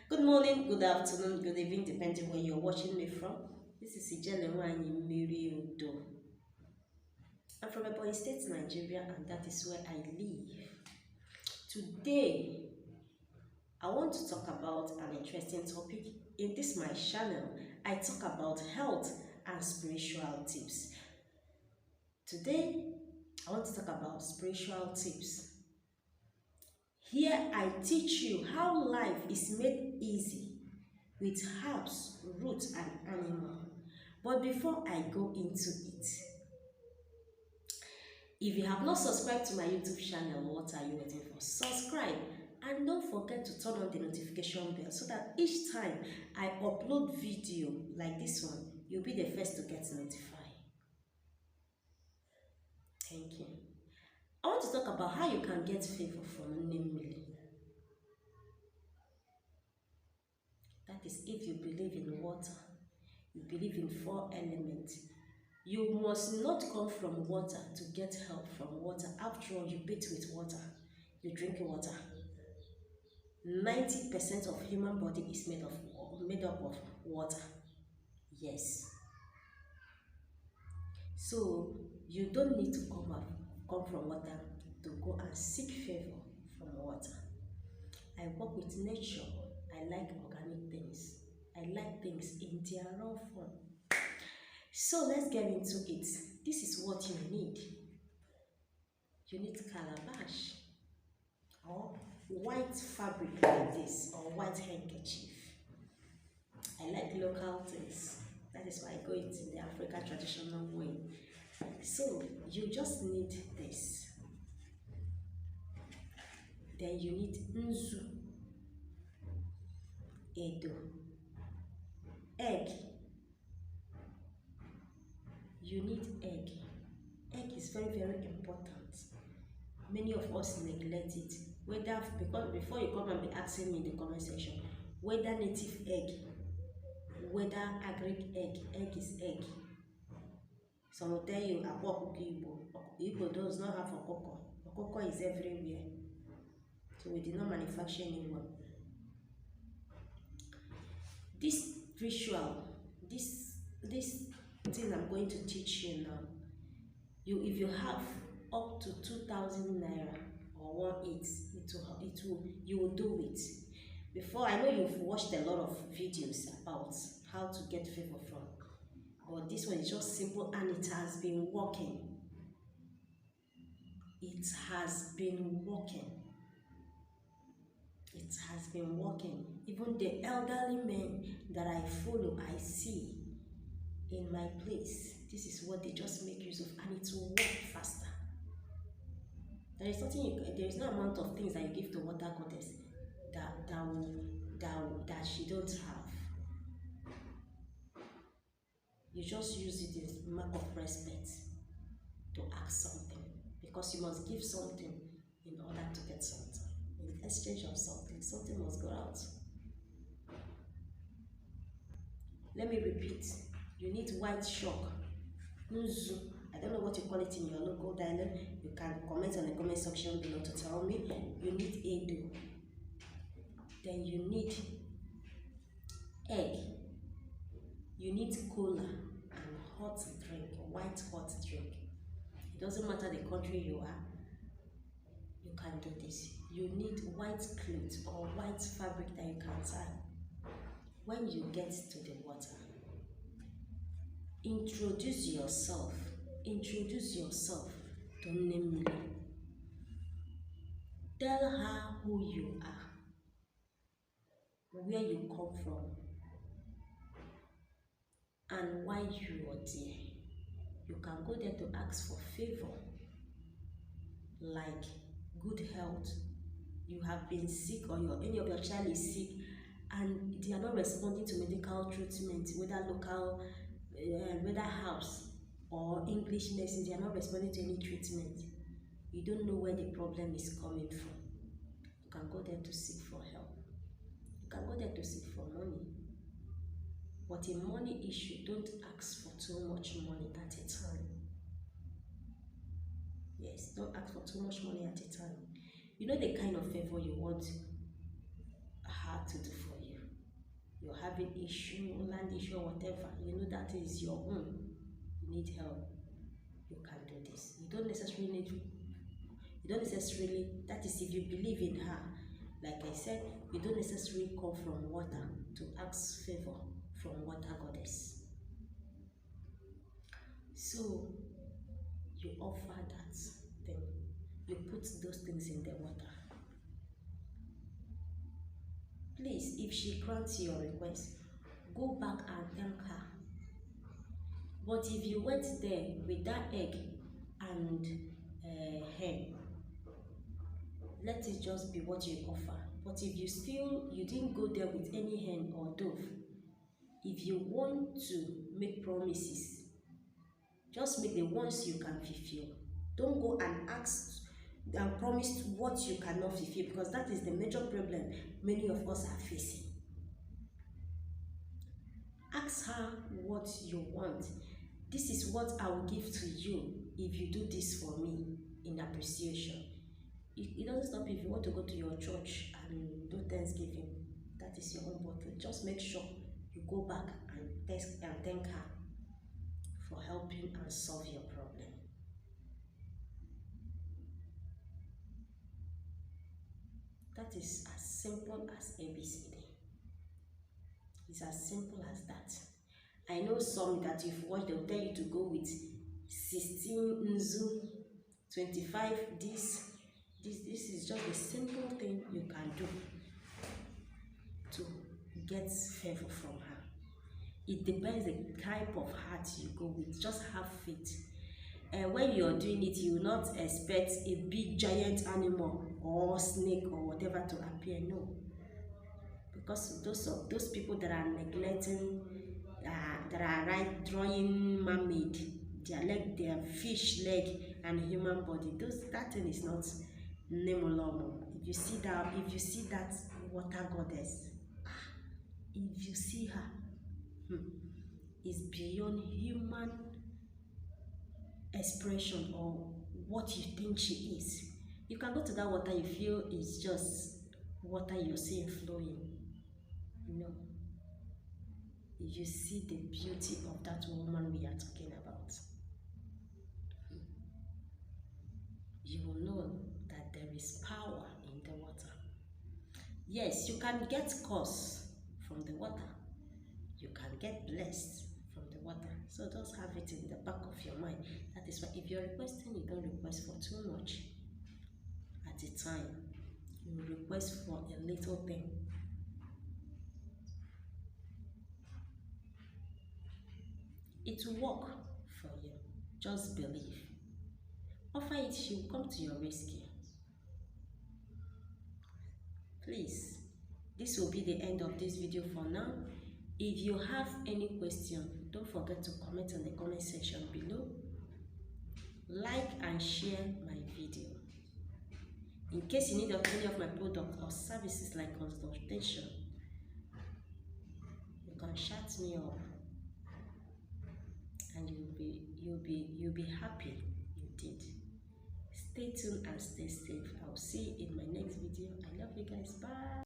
Good morning, good afternoon, good evening, depending where you're watching me from. This is Ijele Wanyi Miri Udo. I'm from Ebonyi State, Nigeria, and that is where I live. Today, I want to talk about an interesting topic. In this my channel, I talk about health and spiritual tips. Today, I want to talk about spiritual tips. Here, I teach you how life is made easy with herbs, roots, and animal. But before I go into it, if you have not subscribed to my YouTube channel, what are you waiting for? Subscribe and don't forget to turn on the notification bell so that each time I upload video like this one, you'll be the first to get notified. Thank you. I want to talk about how you can get favor from Nnemili. That is if you believe in water, you believe in 4 elements. You must not come from water to get help from water. After all, you bathe with water, you drink water. 90% of human body is made up of water. Yes. So you don't need to come from water to go and seek favor from water. I work with nature. I like organic things. I like things in their raw form. So let's get into it. This is what you need. You need calabash or white fabric like this, or white handkerchief. I like local things. That is why I go it in the African traditional way. So you just need this. Then you need nzu, edo, egg. You need egg. Egg is very, very important. Many of us neglect it. Whether, because before you come and be asking me in the comment section, whether native egg, whether agric egg, egg is egg. Some will tell you, Igbo does not have okoko. Okoko is everywhere. So we did not manufacture anyone. This ritual, this thing I'm going to teach you now, if you have up to 2,000 naira or 1/8, you will do it. Before, I know you've watched a lot of videos about how to get favor from, but this one is just simple and it has been working. It has been working. It has been working. Even the elderly men that I follow, I see in my place, this is what they just make use of, and it will work faster. There is no amount of things that you give to water goddess that she don't have. You just use it as a mark of respect to ask something, because you must give something in order to get something. In exchange of something, something must go out. Let me repeat. You need white chalk, nzu. I don't know what you call it in your local dialect. You can comment on the comment section below to tell me. You need edo. Then you need egg. You need cola and hot drink, white hot drink. It doesn't matter the country you are, you can do this. You need white cloth or white fabric that you can tie. When you get to the water, introduce yourself to Nnemili. Tell her who you are, where you come from, and why you are there. You can go there to ask for favor, like good health. You have been sick, or any of your child is sick and they are not responding to medical treatment, whether local, whether house or English medicine, they are not responding to any treatment. You don't know where the problem is coming from. You can go there to seek for help. You can go there to seek for money. But a money issue, don't ask for too much money at a time. Yes, don't ask for too much money at a time. You know the kind of favor you want her to do for you. you're having issue, land issue or whatever, you know that is your own, you need help, you can do this. You don't necessarily, that is if you believe in her. Like I said, you don't necessarily come from water to ask favor from water goddess. So you offer that, then you put those things in the water. Please, if she grants your request, go back and thank her. But if you went there with that egg and hen, let it just be what you offer. But if you didn't go there with any hen or dove, if you want to make promises, just make the ones you can fulfill. Don't go and ask and promise what you cannot fulfill, because that is the major problem many of us are facing. Ask her what you want. This is what I will give to you if you do this for me in appreciation. It doesn't stop if you want to go to your church and do Thanksgiving. That is your own bottle. Just make sure you go back and thank her for helping and solve your problem. That is as simple as ABCD. It's as simple as that. I know some that you've watched, they'll tell you to go with 16 nzu, 25 this. This is just a simple thing you can do to get favor from her. It depends the type of heart you go with. Just have faith. And when you're doing it, you will not expect a big giant animal or snake or whatever to appear. No. Because those people that are neglecting, that are drawing mermaid, their fish leg and human body, that thing is not Nemolomo. If you see that water goddess, if you see her, it's beyond human expression or what you think she is. You can go to that water, you feel it's just water you're seeing flowing. No. You see the beauty of that woman we are talking about. You will know that there is power in the water. Yes, you can get curse from the water. You can get blessed from the water. So just have it in the back of your mind. That is why if you're requesting, you don't request for too much at a time. You request for a little thing. It will work for you. Just believe. Offer it, she will come to your rescue. Please, this will be the end of this video for now. If you have any question, don't forget to comment on the comment section below. Like and share my video. In case you need any of my products or services like consultation, you can chat me up, and you'll be happy you did. Stay tuned and stay safe. I'll see you in my next video. I love you guys. Bye.